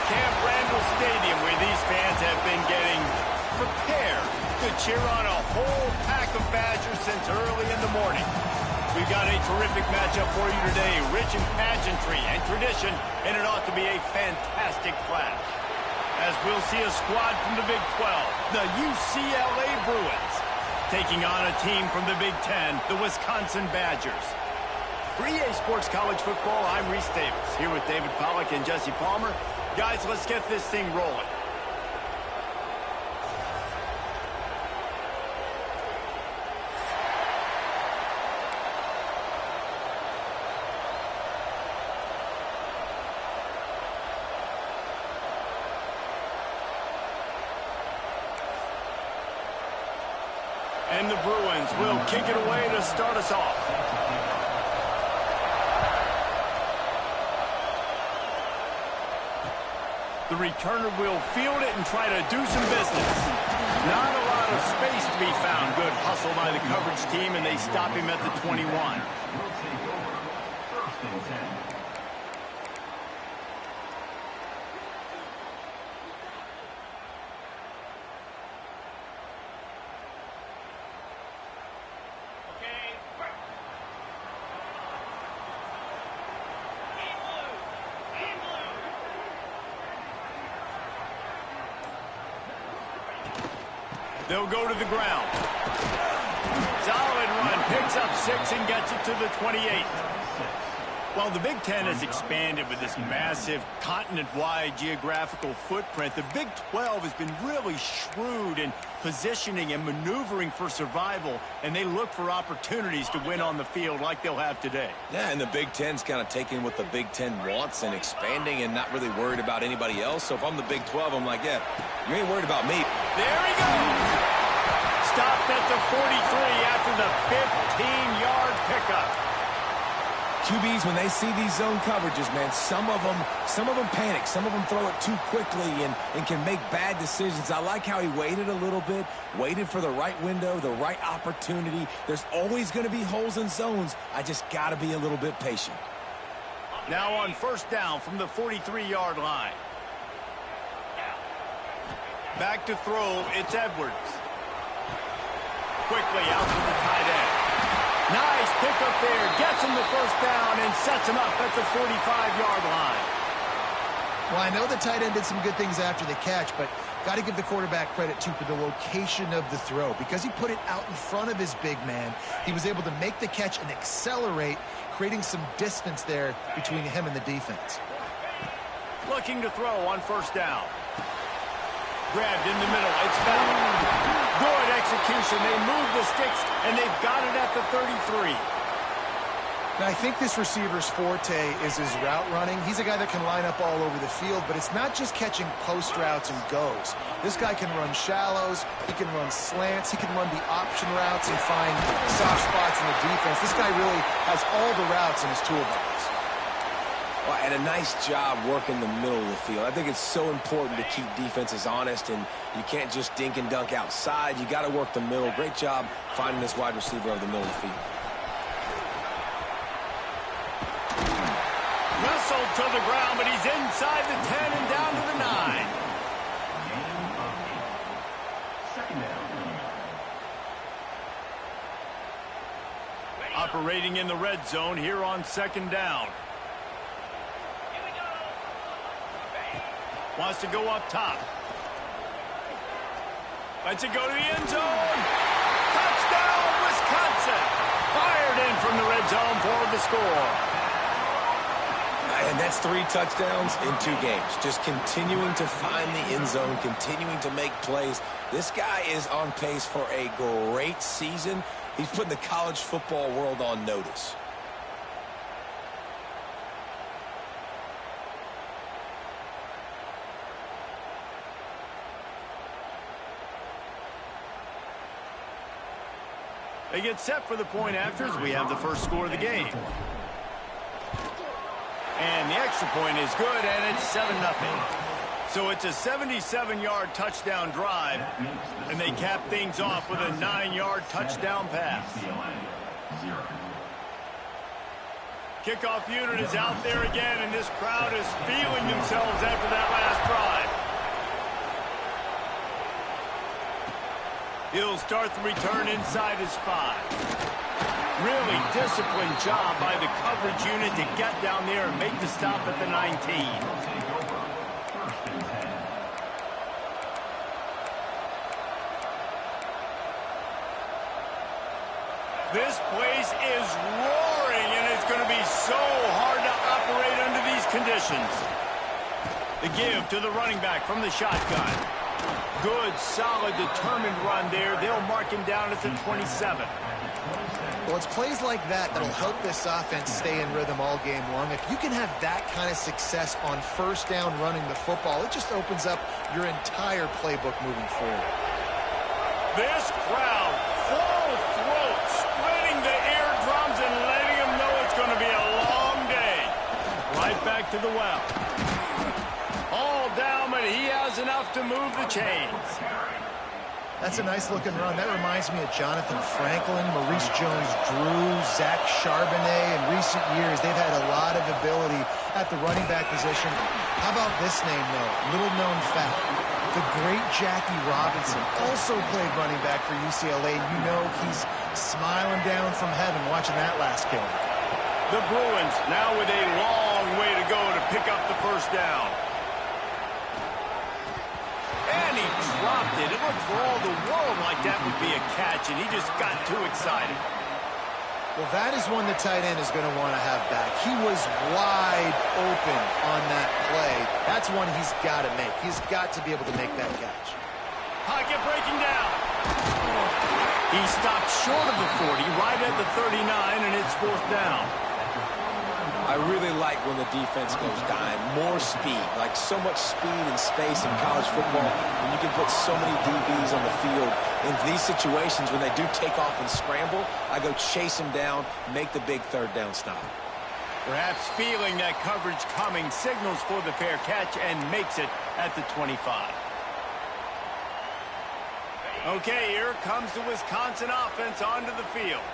Camp Randall Stadium, where these fans have been getting prepared to cheer on a whole pack of Badgers since early in the morning. We've got a terrific matchup for you today, rich in pageantry and tradition, and it ought to be a fantastic clash. As we'll see a squad from the Big 12, the UCLA Bruins, taking on a team from the Big 10, the Wisconsin Badgers. For EA Sports College Football, I'm Reese Davis, here with David Pollack and Jesse Palmer. Guys, let's get this thing rolling. And the Bruins will kick it away to start us off. The returner will field it and try to do some business. Not a lot of space to be found. Good hustle by the coverage team, and they stop him at the 21. They'll go to the ground. Solid run, picks up 6 and gets it to the 28. While the Big Ten has expanded with this massive continent-wide geographical footprint, the Big 12 has been really shrewd in positioning and maneuvering for survival, and they look for opportunities to win on the field like they'll have today. Yeah, and the Big Ten's kind of taking what the Big Ten wants and expanding and not really worried about anybody else. So if I'm the Big 12, I'm like, yeah, you ain't worried about me. There he goes. Stopped at the 43 after the 15-yard pickup. QBs, when they see these zone coverages, man, some of them panic. Some of them throw it too quickly and can make bad decisions. I like how he waited a little bit, waited for the right window, the right opportunity. There's always going to be holes in zones. I just got to be a little bit patient. Now on first down from the 43-yard line. Back to throw, it's Edwards. Quickly out to the tight end. Nice pickup there, gets him the first down and sets him up at the 45-yard line. Well, I know the tight end did some good things after the catch, but got to give the quarterback credit, too, for the location of the throw. Because he put it out in front of his big man, he was able to make the catch and accelerate, creating some distance there between him and the defense. Looking to throw on first down. Grabbed in the middle, it's fouled. Good execution. They move the sticks, and they've got it at the 33. Now, I think this receiver's forte is his route running. He's a guy that can line up all over the field, but it's not just catching post routes and goes. This guy can run shallows, he can run slants, he can run the option routes and find soft spots in the defense. This guy really has all the routes in his toolbox. Well, and a nice job working the middle of the field. I think it's so important to keep defenses honest, and you can't just dink and dunk outside. You got to work the middle. Great job finding this wide receiver over the middle of the field. Whistled to the ground, but he's inside the 10 and down to the 9. Operating in the red zone here on second down. Wants to go up top. Lets it go to the end zone. Touchdown, Wisconsin. Fired in from the red zone for the score. And that's 3 touchdowns in 2 games. Just continuing to find the end zone, continuing to make plays. This guy is on pace for a great season. He's putting the college football world on notice. They get set for the point afters. We have the first score of the game. And the extra point is good, and it's 7-0. So it's a 77-yard touchdown drive, and they cap things off with a 9-yard touchdown pass. Kickoff unit is out there again, and this crowd is feeling themselves after that last drive. He'll start the return inside his 5. Really disciplined job by the coverage unit to get down there and make the stop at the 19. This place is roaring, and it's going to be so hard to operate under these conditions. The give to the running back from the shotgun. Good, solid, determined run there. They'll mark him down at the 27. Well, it's plays like that that'll help this offense stay in rhythm all game long. If you can have that kind of success on first down running the football, it just opens up your entire playbook moving forward. This crowd, full throat, splitting the eardrums and letting them know it's going to be a long day. Right back to the well. All down, but he has enough to move the chains. That's a nice-looking run. That reminds me of Jonathan Franklin, Maurice Jones-Drew, Zach Charbonnet. In recent years, they've had a lot of ability at the running back position. How about this name, though? Little-known fact. The great Jackie Robinson also played running back for UCLA. You know he's smiling down from heaven watching that last game. The Bruins now with a long way to go to pick up the first down. And he dropped it. It looked for all the world like that would be a catch, and he just got too excited. Well, that is one the tight end is going to want to have back. He was wide open on that play. That's one he's got to make. He's got to be able to make that catch. Pocket breaking down. He stopped short of the 40, right at the 39, and it's fourth down. I really like when the defense goes dime. More speed, like so much speed and space in college football, and you can put so many DBs on the field. In these situations, when they do take off and scramble, I go chase them down, make the big third down stop. Perhaps feeling that coverage coming, signals for the fair catch and makes it at the 25. Okay, here comes the Wisconsin offense onto the field.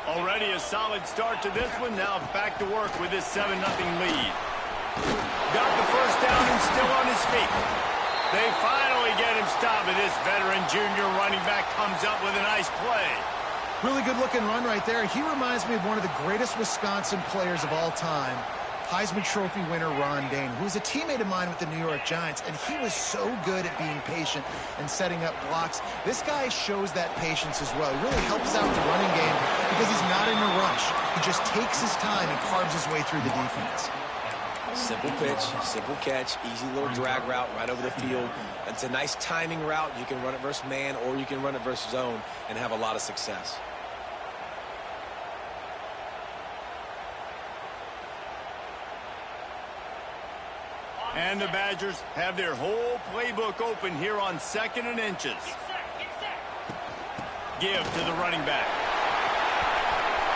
Already a solid start to this one. Now back to work with this 7-0 lead. Got the first down and still on his feet. They finally get him stopped, and this veteran junior running back comes up with a nice play. Really good-looking run right there. He reminds me of one of the greatest Wisconsin players of all time, Heisman Trophy winner Ron Dane, who was a teammate of mine with the New York Giants, and he was so good at being patient and setting up blocks. This guy shows that patience as well. He really helps out the running game because he's not in a rush. He just takes his time and carves his way through the defense. Simple pitch, simple catch, easy little drag route right over the field. It's a nice timing route. You can run it versus man, or you can run it versus zone and have a lot of success. And the Badgers have their whole playbook open here on 2nd and inches. Give to the running back.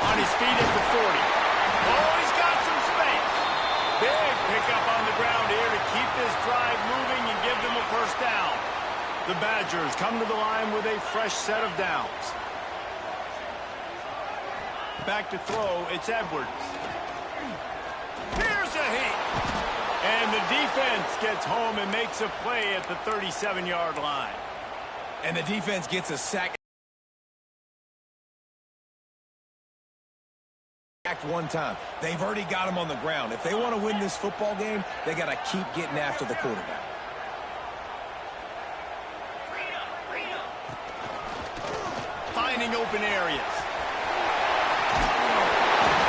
On his feet at the 40. Oh, he's got some space. Big pickup on the ground here to keep this drive moving and give them a first down. The Badgers come to the line with a fresh set of downs. Back to throw, it's Edwards. Here's a heat. And the defense gets home and makes a play at the 37-yard line. And the defense gets a sack. One time. They've already got him on the ground. If they want to win this football game, they got to keep getting after the quarterback. Finding open areas.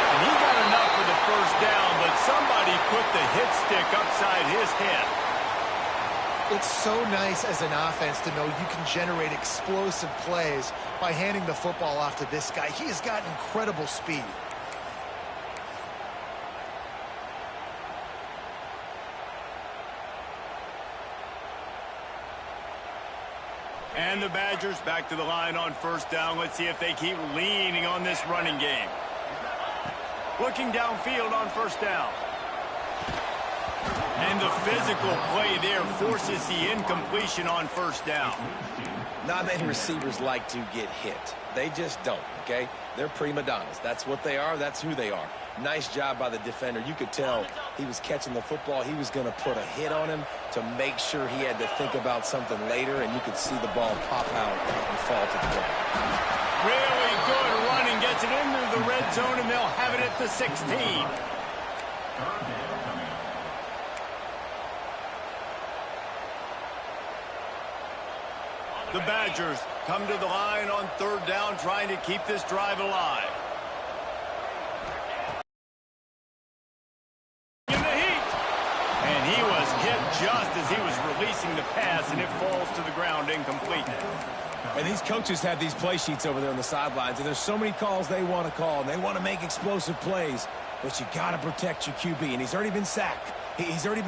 And he got enough for the first down, but somebody put the hit stick upside his head. It's so nice as an offense to know you can generate explosive plays by handing the football off to this guy. He has got incredible speed. And the Badgers back to the line on first down. Let's see if they keep leaning on this running game. Looking downfield on first down. And the physical play there forces the incompletion on first down. Not many receivers like to get hit. They just don't, okay? They're prima donnas. That's what they are. That's who they are. Nice job by the defender. You could tell he was catching the football. He was going to put a hit on him to make sure he had to think about something later, and you could see the ball pop out and fall to the ground. Really good running. Gets it into the red zone, and they'll have it at the 16. The Badgers come to the line on third down, trying to keep this drive alive. In the heat. And he was hit just as he was releasing the pass, and it falls to the ground incomplete. And these coaches have these play sheets over there on the sidelines, and there's so many calls they want to call, and they want to make explosive plays, but you got to protect your QB, and he's already been sacked.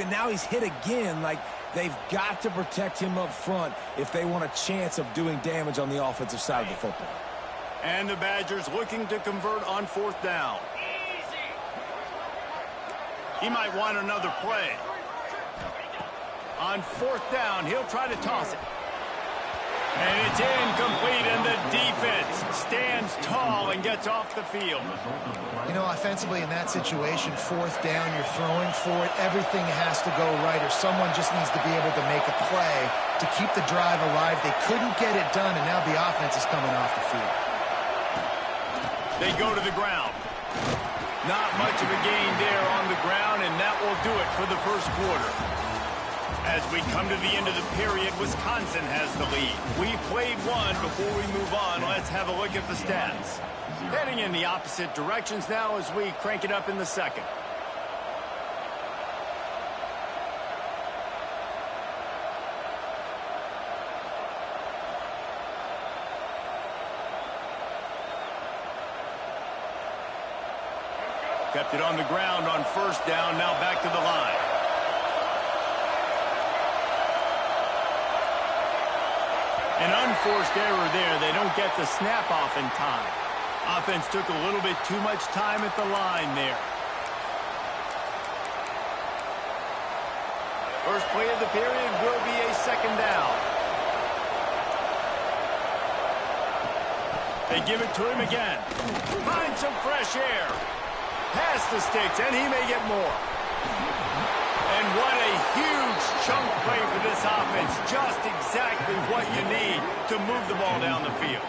Now he's hit again. Like, they've got to protect him up front if they want a chance of doing damage on the offensive side of the football. And the Badgers looking to convert on fourth down. He might want another play. On fourth down, he'll try to toss it. And it's incomplete, and the defense stands tall and gets off the field. You know, offensively in that situation, fourth down, you're throwing for it. Everything has to go right, or someone just needs to be able to make a play to keep the drive alive. They couldn't get it done, and now the offense is coming off the field. They go to the ground. Not much of a gain there on the ground, and that will do it for the first quarter. As we come to the end of the period, Wisconsin has the lead. We've played one. Before we move on, let's have a look at the stats. Heading in the opposite directions now as we crank it up in the second. Kept it on the ground on first down, now back to the line. An unforced error there. They don't get the snap off in time. Offense took a little bit too much time at the line there. First play of the period will be a second down. They give it to him again. Find some fresh air. Pass the sticks, and he may get more. And what a huge chunk play for this offense. Just exactly what you need to move the ball down the field.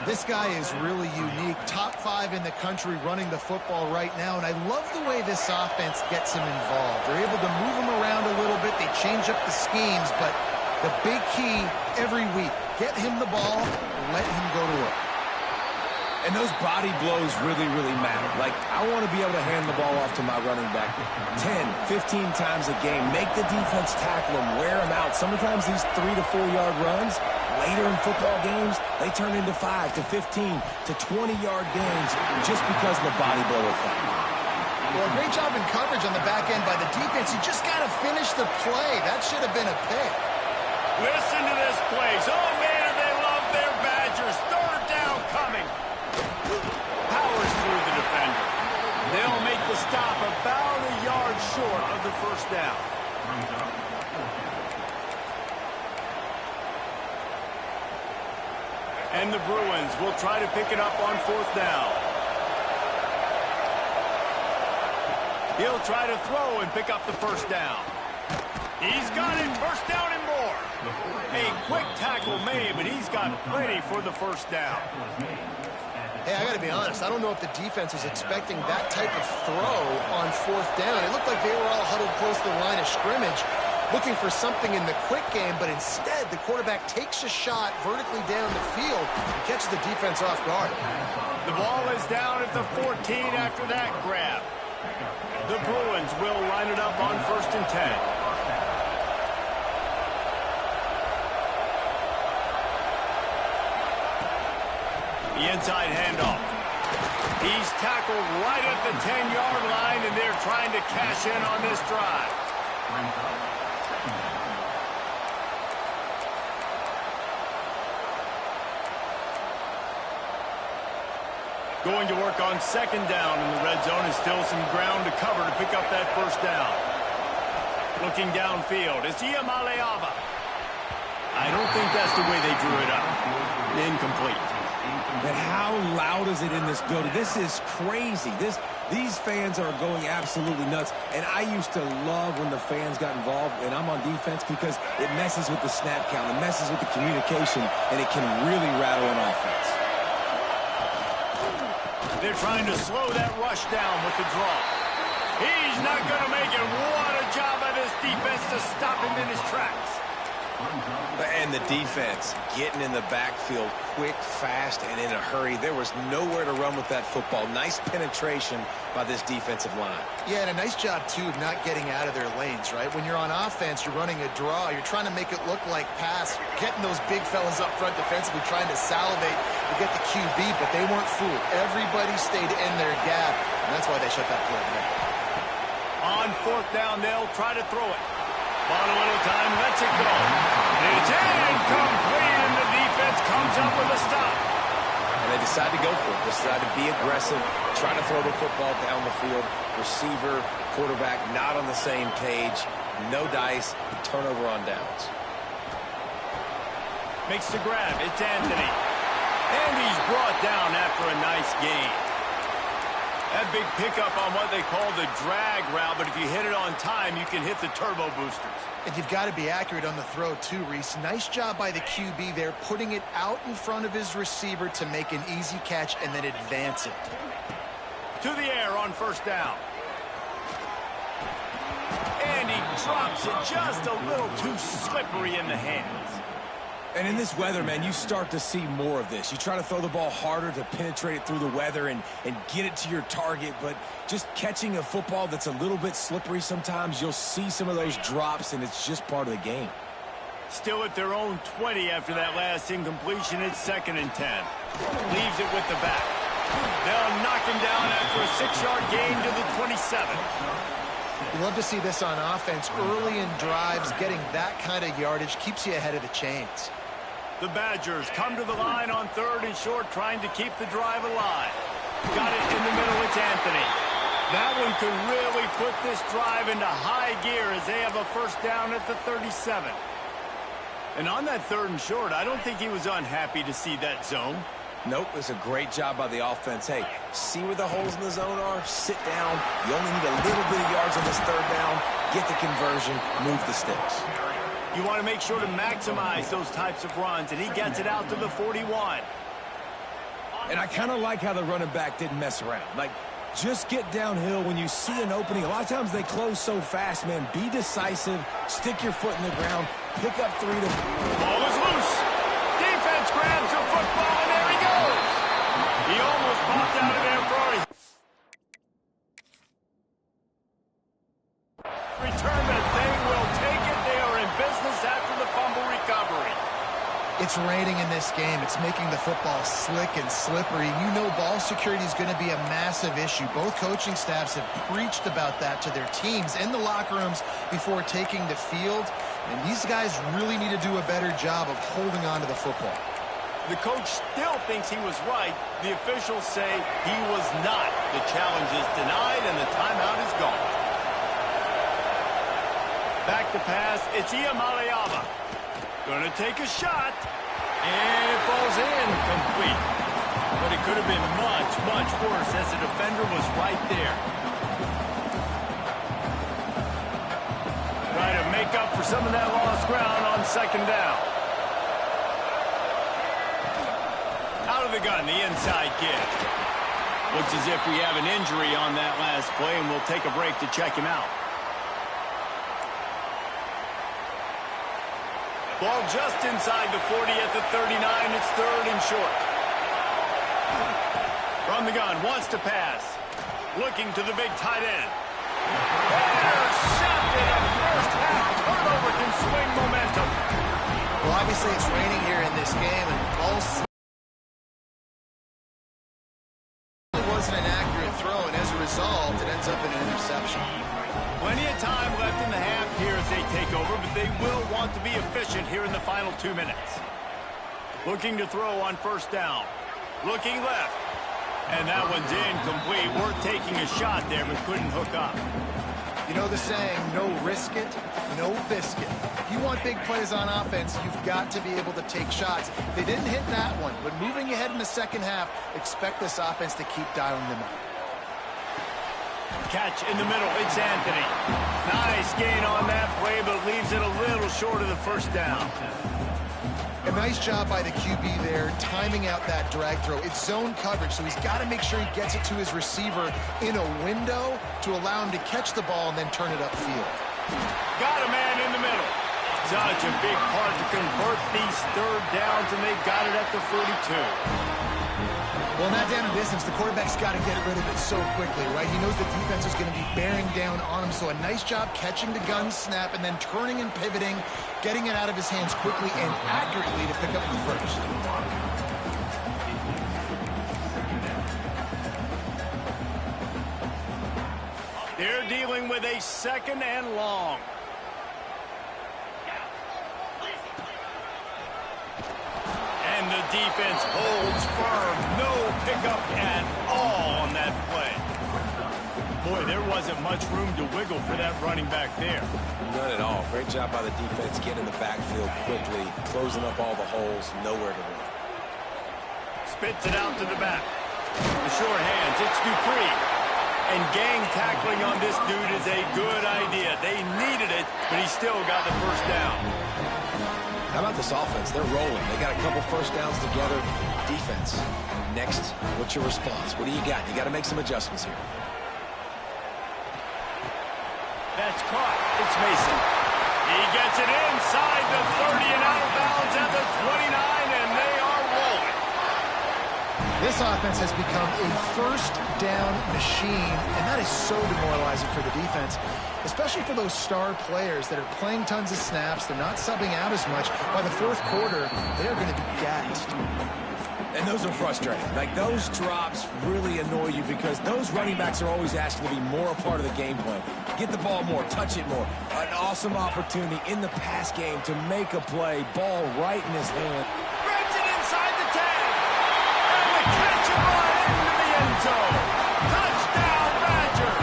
This guy is really unique. Top 5 in the country running the football right now, and I love the way this offense gets him involved. They're able to move him around a little bit. They change up the schemes, but the big key every week, get him the ball, let him go to work. And those body blows really, really matter. Like, I want to be able to hand the ball off to my running back 10, 15 times a game. Make the defense tackle him, wear him out. Sometimes these 3 to 4 yard runs, later in football games, they turn into 5 to 15 to 20 yard gains just because of the body blow effect. Well, great job in coverage on the back end by the defense. You just got to finish the play. That should have been a pick. Listen to this play. Oh, man, they love their Badgers. Third down coming. Powers through the defender. They'll make the stop about a yard short of the first down. And the Bruins will try to pick it up on fourth down. He'll try to throw and pick up the first down. He's got it. First down and more. A quick tackle made, but he's got plenty for the first down. Hey, I got to be honest. I don't know if the defense was expecting that type of throw on fourth down. It looked like they were all huddled close to the line of scrimmage, looking for something in the quick game, but instead the quarterback takes a shot vertically down the field and catches the defense off guard. The ball is down at the 14 after that grab. The Bruins will line it up on 1st and 10. The inside handoff. He's tackled right at the 10-yard line, and they're trying to cash in on this drive. Going to work on second down in the red zone, and still some ground to cover to pick up that first down. Looking downfield, it's Iamaleava. I don't think that's the way they drew it up. Incomplete. But how loud is it in this building? This is crazy. These fans are going absolutely nuts. And I used to love when the fans got involved, and I'm on defense, because it messes with the snap count, it messes with the communication, and it can really rattle an offense. They're trying to slow that rush down with the draw. He's not going to make it. What a job by this defense to stop him in his tracks. And the defense getting in the backfield quick, fast, and in a hurry. There was nowhere to run with that football. Nice penetration by this defensive line. Yeah, and a nice job, too, of not getting out of their lanes, right? When you're on offense, you're running a draw. You're trying to make it look like pass. You're getting those big fellas up front defensively, trying to salivate to get the QB, but they weren't fooled. Everybody stayed in their gap, and that's why they shut that play down. On fourth down, they'll try to throw it. Bought a little time, lets it go. It's incomplete, and the defense comes up with a stop. And they decide to go for it. Decide to be aggressive, try to throw the football down the field. Receiver, quarterback, not on the same page. No dice, turnover on downs. Makes the grab, it's Anthony. And he's brought down after a nice gain. That big pickup on what they call the drag route, but if you hit it on time, you can hit the turbo boosters. And you've got to be accurate on the throw, too, Reese. Nice job by the QB there, putting it out in front of his receiver to make an easy catch and then advance it. To the air on first down. And he drops it just a little too slippery in the hands. And in this weather, man, you start to see more of this. You try to throw the ball harder to penetrate it through the weather and get it to your target, but just catching a football that's a little bit slippery sometimes, you'll see some of those drops, and it's just part of the game. Still at their own 20 after that last incompletion. It's 2nd and 10. Leaves it with the back. They'll knock him down after a 6-yard gain to the 27. You love to see this on offense. Early in drives, getting that kind of yardage keeps you ahead of the chains. The Badgers come to the line on 3rd and short, trying to keep the drive alive. Got it in the middle, it's Anthony. That one could really put this drive into high gear as they have a first down at the 37. And on that 3rd and short, I don't think he was unhappy to see that zone. Nope, it's a great job by the offense. Hey, see where the holes in the zone are? Sit down. You only need a little bit of yards on this 3rd down. Get the conversion, move the sticks. You want to make sure to maximize those types of runs, and he gets it out to the 41. And I kind of like how the running back didn't mess around. Like, just get downhill when you see an opening. A lot of times they close so fast, man. Be decisive. Stick your foot in the ground. Pick up 3 to... Ball is loose. Defense grabs the football, and there he goes. He almost popped out of there for a return, but they will take it. They are in business after the fumble recovery. It's raining in this game. It's making the football slick and slippery. You know ball security is going to be a massive issue. Both coaching staffs have preached about that to their teams in the locker rooms before taking the field. And these guys really need to do a better job of holding on to the football. The coach still thinks he was right. The officials say he was not. The challenge is denied, and the timeout is gone. Back to pass. It's Iamaleava. Going to take a shot. And it falls in complete. But it could have been much, much worse as the defender was right there. Try to make up for some of that lost ground on 2nd down. Out of the gun, the inside kid. Looks as if we have an injury on that last play, and we'll take a break to check him out. Ball just inside the 40 at the 39. It's 3rd and short. From the gun, wants to pass. Looking to the big tight end. Intercepted. A first half turnover can swing momentum. Well, obviously it's raining here in this game, and ball wasn't an accurate throw, and as a result, it ends up in an interception. Plenty of time left in the half here as they take over, but they will want to be efficient here in the final 2 minutes. Looking to throw on first down. Looking left. And that one's incomplete. Worth taking a shot there, but couldn't hook up. You know the saying, no risk it, no biscuit. If you want big plays on offense, you've got to be able to take shots. They didn't hit that one, but moving ahead in the second half, expect this offense to keep dialing them up. Catch in the middle, it's Anthony. Nice gain on that play, but leaves it a little short of the first down. A nice job by the QB there, timing out that drag throw. It's zone coverage, so he's got to make sure he gets it to his receiver in a window to allow him to catch the ball and then turn it upfield. Got a man in the middle. Such a big part to convert these third downs, and they've got it at the 42. Well, not down in distance, the quarterback's got to get rid of it so quickly, right? He knows the defense is going to be bearing down on him, so a nice job catching the gun snap and then turning and pivoting, getting it out of his hands quickly and accurately to pick up the first. They're dealing with a second and long. And the defense holds firm. No pickup at all on that play. Boy, there wasn't much room to wiggle for that running back there. None at all. Great job by the defense getting in the backfield quickly, closing up all the holes, nowhere to run. Spits it out to the back. The short hands, it's Dupree. And gang tackling on this dude is a good idea. They needed it, but he still got the first down. How about this offense? They're rolling. They got a couple first downs together. Defense. Next, what's your response? What do you got? You got to make some adjustments here. That's caught. It's Mason. He gets it inside the 30 and out of bounds at the 29, and they are rolling. This offense has become a first down machine, and that is so demoralizing for the defense, especially for those star players that are playing tons of snaps. They're not subbing out as much. By the fourth quarter, they're going to be gassed. And those are frustrating. Like, those drops really annoy you because those running backs are always asking to be more a part of the game plan. Get the ball more, touch it more. An awesome opportunity in the pass game to make a play. Ball right in his hand. Grabs it inside the 10. And the catch and run into the end zone. Touchdown, Badger.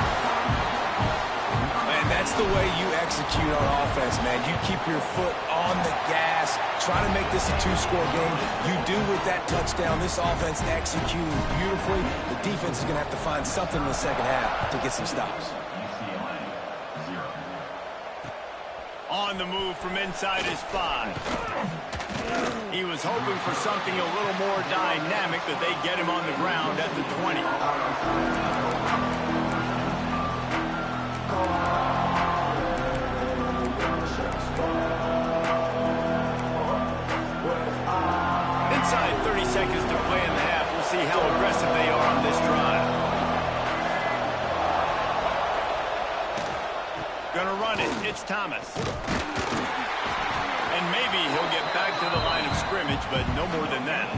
Man, that's the way you execute on offense, man. You keep your foot on the gas. Try to make this a two-score game. You do with that touchdown. This offense executing beautifully. The defense is going to have to find something in the second half to get some stops. On the move from inside his 5. He was hoping for something a little more dynamic, but they get him on the ground at the 20. Inside 30 seconds to play in the half. We'll see how aggressive they are on this drive. Gonna run it. It's Thomas. And maybe he'll get back to the line of scrimmage, but no more than that.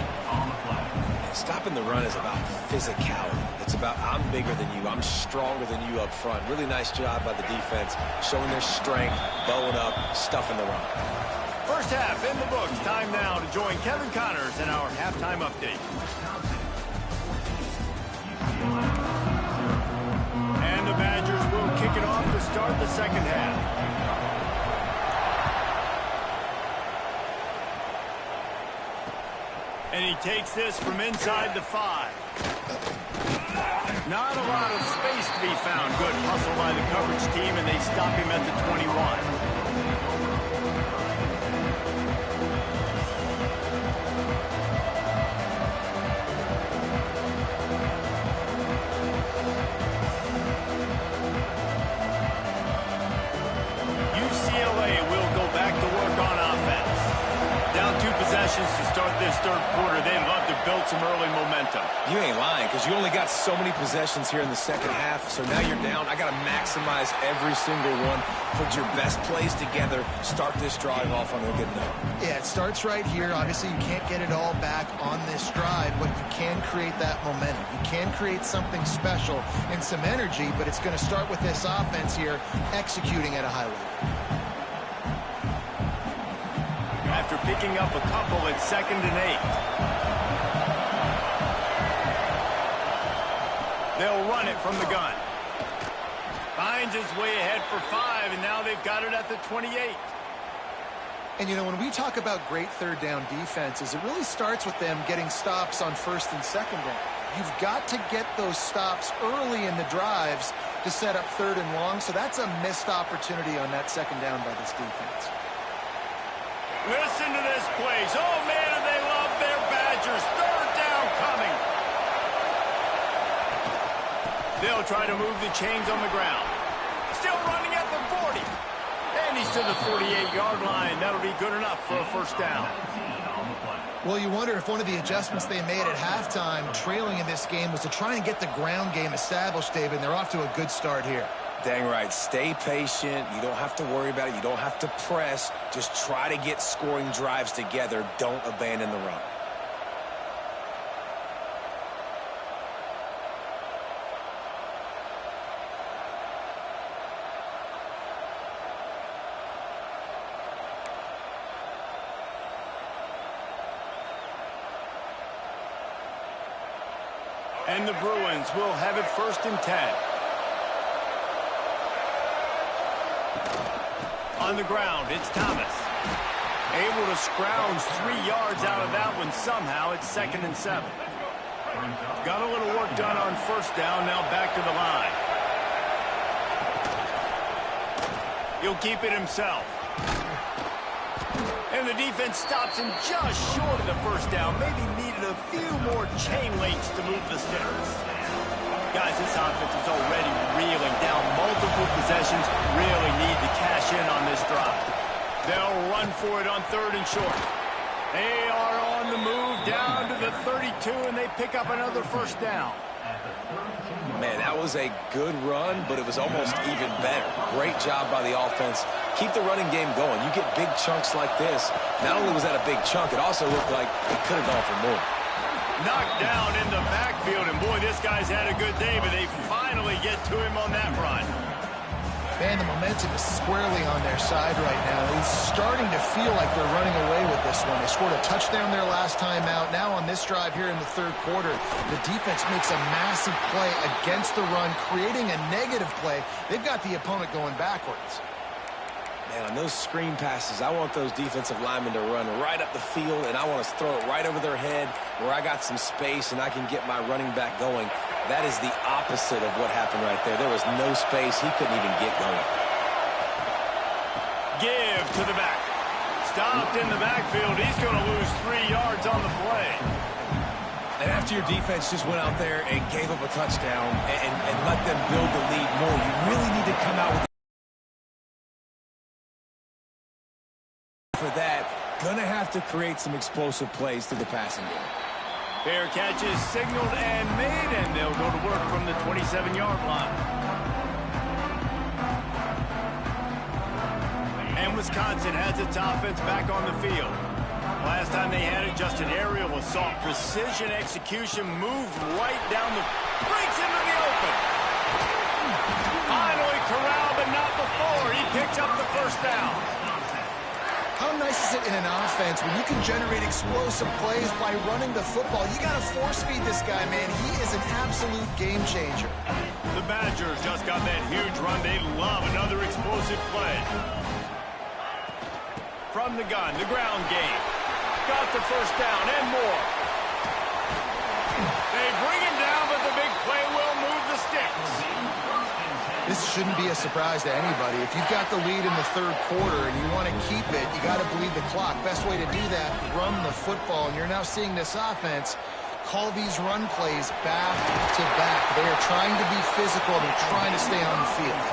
Stopping the run is about physicality. It's about I'm bigger than you. I'm stronger than you up front. Really nice job by the defense, showing their strength, bowing up, stuffing the run. First half in the books. Time now to join Kevin Connors in our halftime update. And the Badgers will kick it off to start the second half. And he takes this from inside the 5. Not a lot of space to be found. Good hustle by the coverage team, and they stop him at the 21. UCLA will go back to work on offense. Down 2 possessions to start this third quarter. They'd love to build some early momentum. You ain't lying, because you only got so many possessions here in the second half, so now you're down. I got to maximize every single one. Put your best plays together. Start this drive off on a good note. Yeah, it starts right here. Obviously, you can't get it all back on this drive, but you can create that momentum. You can create something special and some energy, but it's going to start with this offense here executing at a high level. After picking up a couple at 2nd and 8. They'll run it from the gun. Finds his way ahead for 5, and now they've got it at the 28. And, you know, when we talk about great third down defenses, it really starts with them getting stops on first and second down. You've got to get those stops early in the drives to set up third and long, so that's a missed opportunity on that second down by this defense. Listen to this place. Oh, man, do they love their Badgers. Third down coming. They'll try to move the chains on the ground. Still running at the 40. And he's to the 48-yard line. That'll be good enough for a first down. Well, you wonder if one of the adjustments they made at halftime, trailing in this game, was to try and get the ground game established, David, and they're off to a good start here. Dang right. Stay patient. You don't have to worry about it. You don't have to press. Just try to get scoring drives together. Don't abandon the run. And the Bruins will have it first and 10. On the ground, it's Thomas. Able to scrounge 3 yards out of that one somehow. It's second and 7. Got a little work done on first down, now back to the line. He'll keep it himself. And the defense stops him just short of the first down. Maybe needed a few more chain links to move the sticks. Guys, this offense is already reeling down multiple possessions. Really need to cash in on this drive. They'll run for it on third and short. They are on the move down to the 32, and they pick up another first down. Man, that was a good run, but it was almost even better. Great job by the offense. Keep the running game going. You get big chunks like this. Not only was that a big chunk, it also looked like it could have gone for more. Knocked down in the backfield, and boy, this guy's had a good day, but they finally get to him on that run. Man, the momentum is squarely on their side right now. It's starting to feel like they're running away with this one. They scored a touchdown their last time out. Now on this drive here in the third quarter, the defense makes a massive play against the run, creating a negative play. They've got the opponent going backwards. Man, on those screen passes, I want those defensive linemen to run right up the field, and I want to throw it right over their head where I got some space and I can get my running back going. That is the opposite of what happened right there. There was no space. He couldn't even get going. Give to the back. Stopped in the backfield. He's going to lose 3 yards on the play. And after your defense just went out there and gave up a touchdown and let them build the lead more, you really need to come out with for that. Gonna have to create some explosive plays through the passing game. Fair catch is signaled and made, and they'll go to work from the 27-yard line. And Wisconsin has its offense back on the field. Last time they had it, just an aerial assault. Precision execution, moved right down the... breaks into the open. Finally corralled, but not before. He picks up the first down. How nice is it in an offense when you can generate explosive plays by running the football? You got to force-feed this guy, man. He is an absolute game changer. The Badgers just got that huge run. They love another explosive play. From the gun, the ground game. Got the first down and more. They bring him down, but the big play will move the sticks. This shouldn't be a surprise to anybody. If you've got the lead in the third quarter and you want to keep it, you got to bleed the clock. Best way to do that, run the football. And you're now seeing this offense call these run plays back to back. They are trying to be physical. They're trying to stay on the field.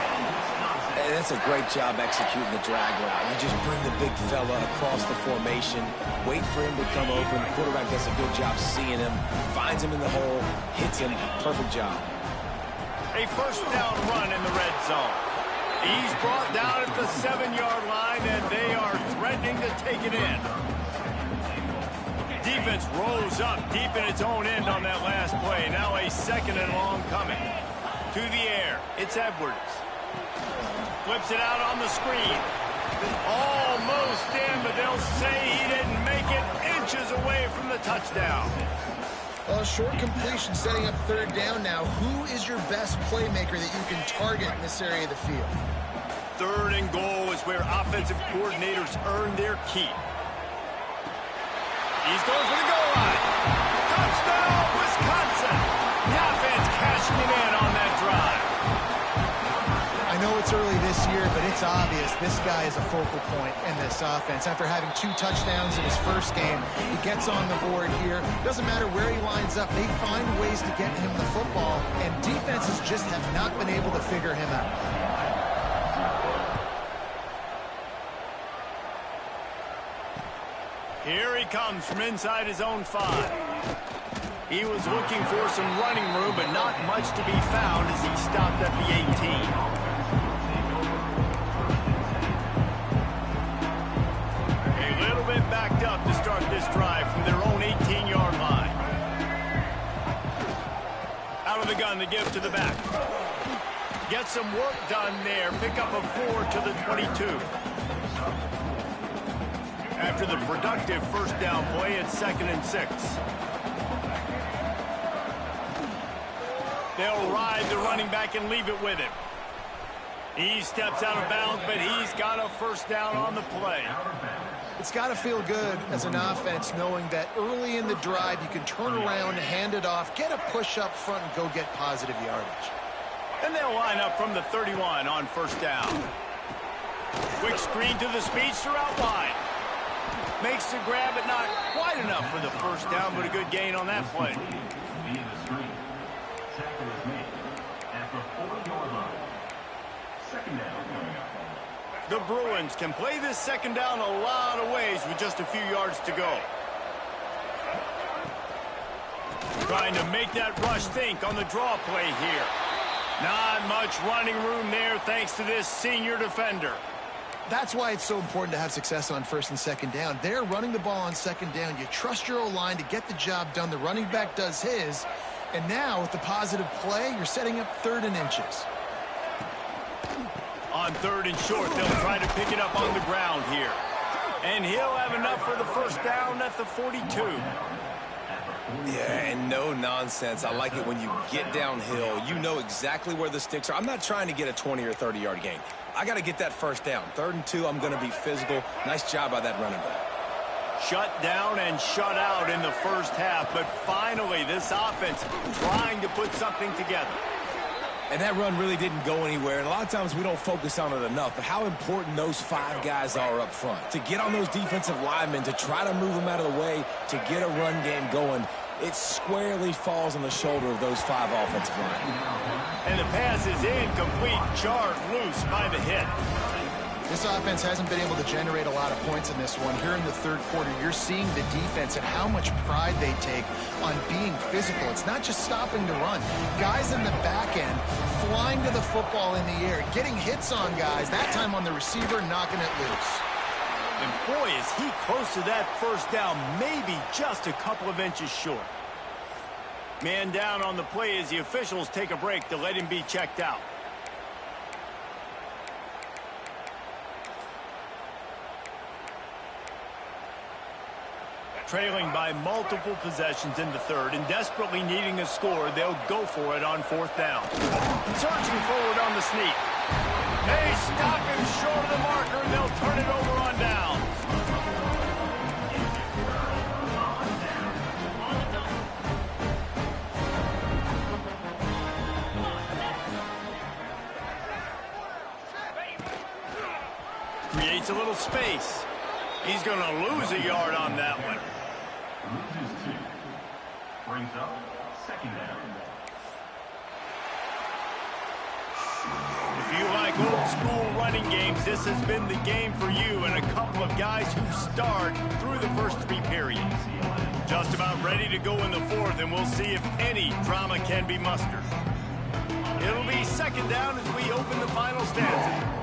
And that's a great job executing the drag route. You just bring the big fella across the formation, wait for him to come open. The quarterback does a good job seeing him, finds him in the hole, hits him. Perfect job. A first down run in the red zone. He's brought down at the 7-yard line, and they are threatening to take it in. Defense rolls up deep in its own end on that last play. Now a second and long coming. To the air. It's Edwards. Flips it out on the screen. Almost in, but they'll say he didn't make it, inches away from the touchdown. Well, short completion setting up third down now. Who is your best playmaker that you can target in this area of the field? Third and goal is where offensive coordinators earn their keep. He's going for the goal line. Touchdown, Wisconsin. The offense cashing it in on that drive. I know it's early this year, but it's obvious this guy is a focal point in this offense. After having 2 touchdowns in his first game, he gets on the board here. Doesn't matter where he lines up, they find ways to get him the football, and defenses just have not been able to figure him out. Here he comes from inside his own 5. He was looking for some running room, but not much to be found as he stopped at the 18. Backed up to start this drive from their own 18-yard line. Out of the gun to give to the back. Get some work done there. Pick up a 4 to the 22. After the productive first down play, it's 2nd and 6. They'll ride the running back and leave it with him. He steps out of bounds, but he's got a first down on the play. It's got to feel good as an offense knowing that early in the drive you can turn around, hand it off, get a push up front, and go get positive yardage. And they'll line up from the 31 on first down. Quick screen to the speedster out wide. Makes the grab, but not quite enough for the first down, but a good gain on that play. The Bruins can play this second down a lot of ways with just a few yards to go. Trying to make that rush think on the draw play here. Not much running room there thanks to this senior defender. That's why it's so important to have success on first and second down. They're running the ball on second down. You trust your O-line to get the job done. The running back does his. And now with the positive play, you're setting up 3rd and inches. On 3rd and short, they'll try to pick it up on the ground here. And he'll have enough for the first down at the 42. Yeah, and no nonsense. I like it when you get downhill. You know exactly where the sticks are. I'm not trying to get a 20 or 30-yard gain. I got to get that first down. 3rd and 2, I'm going to be physical. Nice job by that running back. Shut down and shut out in the first half, but finally this offense trying to put something together. And that run really didn't go anywhere. And a lot of times we don't focus on it enough. But how important those 5 guys are up front. To get on those defensive linemen, to try to move them out of the way, to get a run game going, it squarely falls on the shoulder of those 5 offensive linemen. And the pass is incomplete, jarred loose by the hit. This offense hasn't been able to generate a lot of points in this one. Here in the 3rd quarter, you're seeing the defense and how much pride they take on being physical. It's not just stopping to run. Guys in the back end flying to the football in the air, getting hits on guys, that time on the receiver, knocking it loose. And boy, is he close to that first down, maybe just a couple of inches short. Man down on the play as the officials take a break to let him be checked out. Trailing by multiple possessions in the 3rd and desperately needing a score, they'll go for it on 4th down. Surging forward on the sneak. They stop him short of the marker, and they'll turn it over on down. Creates a little space. He's going to lose a yard on that one. Loses 2. Brings up 2nd down. If you like old school running games, this has been the game for you and a couple of guys who starred through the first 3 periods. Just about ready to go in the 4th, and we'll see if any drama can be mustered. It'll be 2nd down as we open the final stanza.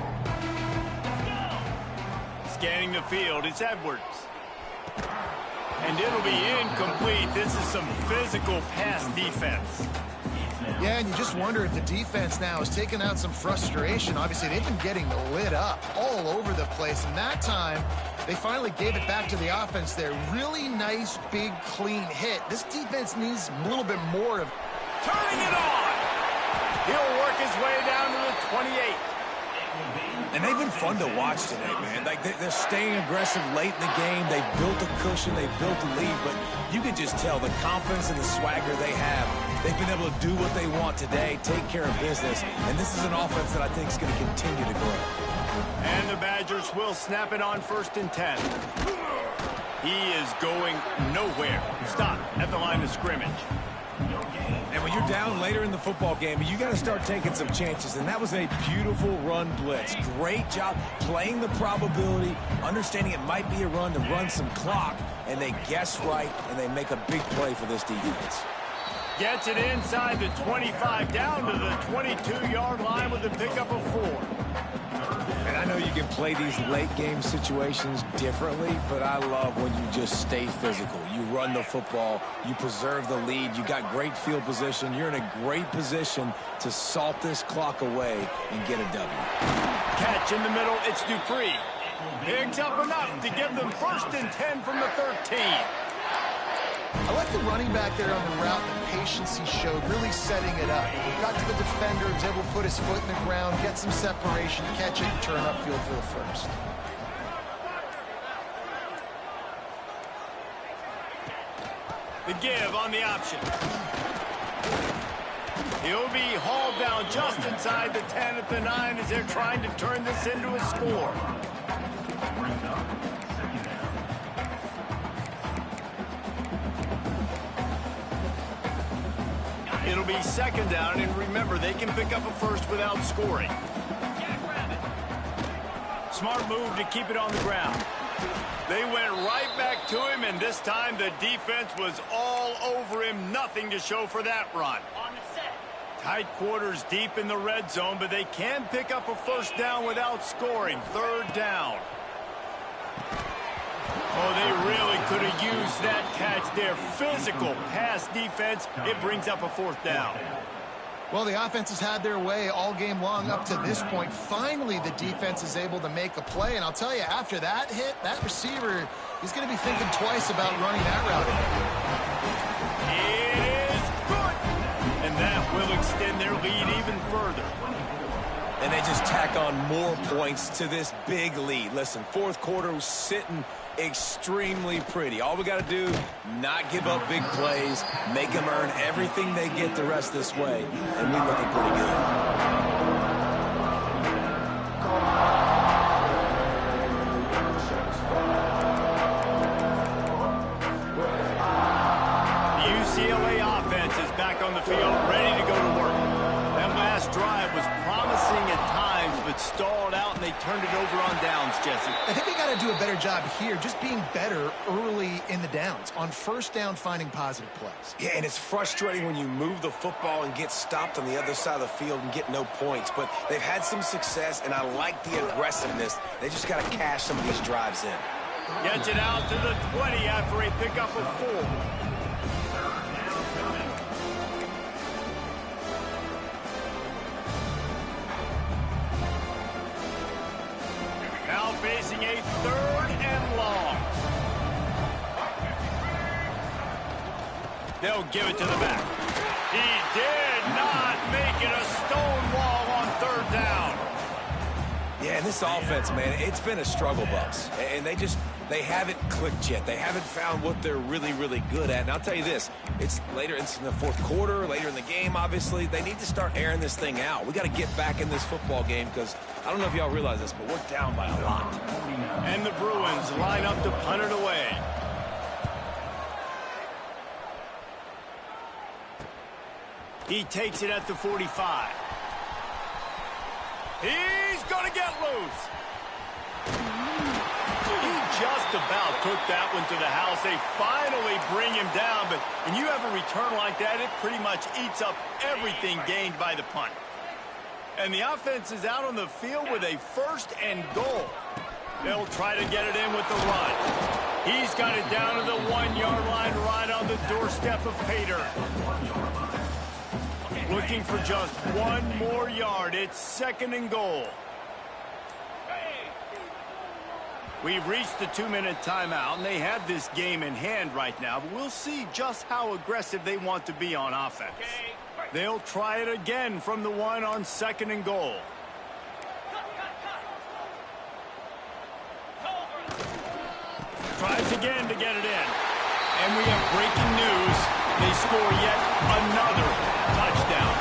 Scanning the field, it's Edwards. And it'll be incomplete. This is some physical pass defense. Yeah, and you just wonder if the defense now has taken out some frustration. Obviously, they've been getting lit up all over the place, and that time they finally gave it back to the offense there. Really nice, big, clean hit. This defense needs a little bit more of... Turning it on! He'll work his way down to the 28. And they've been fun to watch today, man. Like, they're staying aggressive late in the game. They've built a cushion. They've built a lead. But you can just tell the confidence and the swagger they have. They've been able to do what they want today, take care of business. And this is an offense that I think is going to continue to grow. And the Badgers will snap it on 1st and 10. He is going nowhere. Stop at the line of scrimmage. And when you're down later in the football game, you got to start taking some chances. And that was a beautiful run blitz. Great job playing the probability, understanding it might be a run to run some clock. And they guess right, and they make a big play for this defense. Gets it inside the 25, down to the 22-yard line with a pickup of 4. And I know you can play these late-game situations differently, but I love when you just stay physical. You run the football, you preserve the lead, you got great field position, you're in a great position to salt this clock away and get a W. Catch in the middle, it's Dupree. Picks up enough to give them 1st and 10 from the 13. I like the running back there on the route, the patience he showed, really setting it up. Got to the defender, was able to put his foot in the ground, get some separation, catch it, and turn upfield for the 1st. The give on the option. He'll be hauled down just inside the 10 at the 9 as they're trying to turn this into a score. It'll be 2nd down, and remember, they can pick up a 1st without scoring. Smart move to keep it on the ground. They went right back to him, and this time the defense was all over him. Nothing to show for that run. Tight quarters deep in the red zone, but they can pick up a 1st down without scoring. 3rd down. Oh, they really could have used that catch there. Physical pass defense. It brings up a 4th down. Well, the offense has had their way all game long up to this point. Finally, the defense is able to make a play. And I'll tell you, after that hit, that receiver is going to be thinking twice about running that route. It is good. And that will extend their lead even further. And they just tack on more points to this big lead. Listen, 4th quarter was sitting extremely pretty. All we got to do, not give up big plays, make them earn everything they get the rest this way, and we're looking pretty good. The UCLA offense is back on the field, ready to go to work. That last drive was promising at times, but stalled out, and they turned it over on downs, Jesse. I think they got to do a better job here, just being better early in the downs. On 1st down, finding positive plays. Yeah, and it's frustrating when you move the football and get stopped on the other side of the field and get no points. But they've had some success, and I like the aggressiveness. They just got to cash some of these drives in. Gets it out to the 20 after a pickup of 4. Now facing a 3rd and long. They'll give it to the back. He did not make it a stone wall on 3rd down. Yeah, and this offense, man, it's been a struggle bus. And they haven't clicked yet. They haven't found what they're really, really good at. And I'll tell you this, it's in the 4th quarter, later in the game, obviously. They need to start airing this thing out. We got to get back in this football game because I don't know if y'all realize this, but we're down by a lot. And the Bruins line up to punt it away. He takes it at the 45. He's going to get loose. He just about took that one to the house. They finally bring him down, but when you have a return like that, it pretty much eats up everything gained by the punt. And the offense is out on the field with a 1st and goal. They'll try to get it in with the run. He's got it down to the 1-yard line right on the doorstep of Pater. Look looking for just one more yard. It's 2nd and goal. We've reached the 2-minute timeout, and they have this game in hand right now, but we'll see just how aggressive they want to be on offense. They'll try it again from the 1 on 2nd and goal. Tries again to get it in. And we have breaking news. They score yet another touchdown.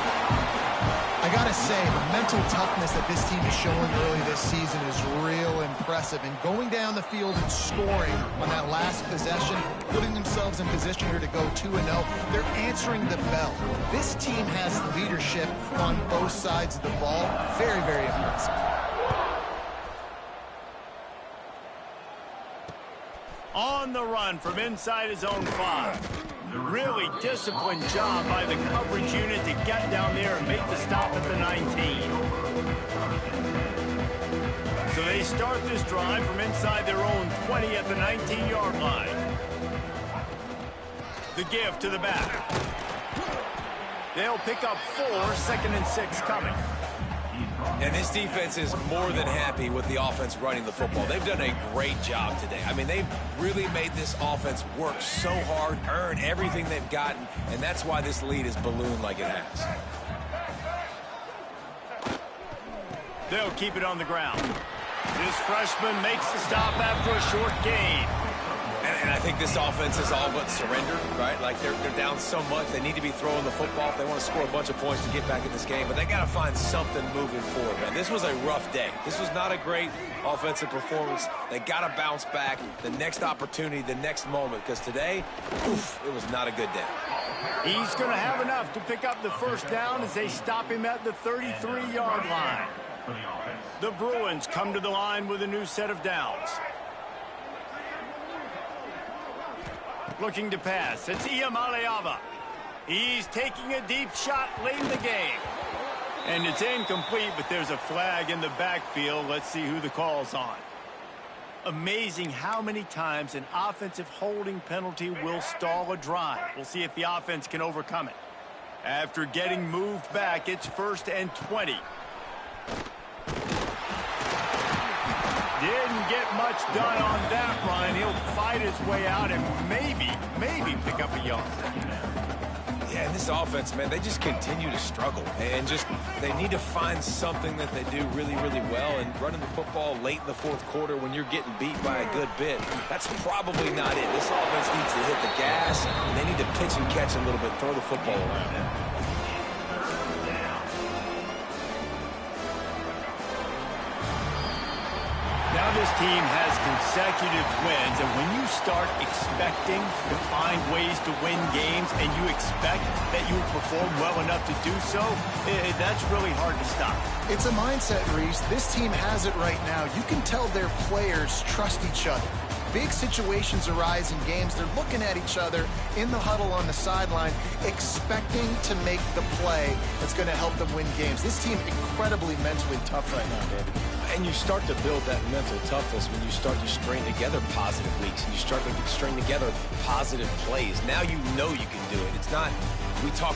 I gotta say, the mental toughness that this team is showing early this season is real impressive. And going down the field and scoring on that last possession, putting themselves in position here to go 2-0, they're answering the bell. This team has leadership on both sides of the ball. Very, very impressive. On the run from inside his own 5. Really disciplined job by the coverage unit to get down there and make the stop at the 19. So they start this drive from inside their own 20 at the 19-yard line. The give to the back. They'll pick up 4, 2nd and 6 coming. And this defense is more than happy with the offense running the football. They've done a great job today. I mean, they've really made this offense work so hard, earn everything they've gotten, and that's why this lead is ballooned like it has. They'll keep it on the ground. This freshman makes the stop after a short gain. And I think this offense is all but surrendered, right? Like they're down so much, they need to be throwing the football if they want to score a bunch of points to get back in this game. But they got to find something moving forward, man. This was a rough day. This was not a great offensive performance. They got to bounce back the next opportunity, the next moment, because today, oof, it was not a good day. He's going to have enough to pick up the first down as they stop him at the 33-yard line. The Bruins come to the line with a new set of downs. Looking to pass. It's Iamaleava. He's taking a deep shot late in the game. And it's incomplete, but there's a flag in the backfield. Let's see who the call's on. Amazing how many times an offensive holding penalty will stall a drive. We'll see if the offense can overcome it. After getting moved back, it's 1st and 20. Didn't get much done on that run. He'll fight his way out and maybe pick up a yard. Yeah, and this offense, man, they just continue to struggle. And they need to find something that they do really, really well. And running the football late in the 4th quarter when you're getting beat by a good bit, that's probably not it. This offense needs to hit the gas. And they need to pitch and catch a little bit, throw the football around. Now this team has consecutive wins, and when you start expecting to find ways to win games and you expect that you will perform well enough to do so, that's really hard to stop. It's a mindset, Reese. This team has it right now. You can tell their players trust each other. Big situations arise in games. They're looking at each other in the huddle on the sideline, expecting to make the play that's going to help them win games. This team incredibly mentally tough right now, David. And you start to build that mental toughness when you start to string together positive weeks and you start to string together positive plays. Now you know you can do it. It's not, we talk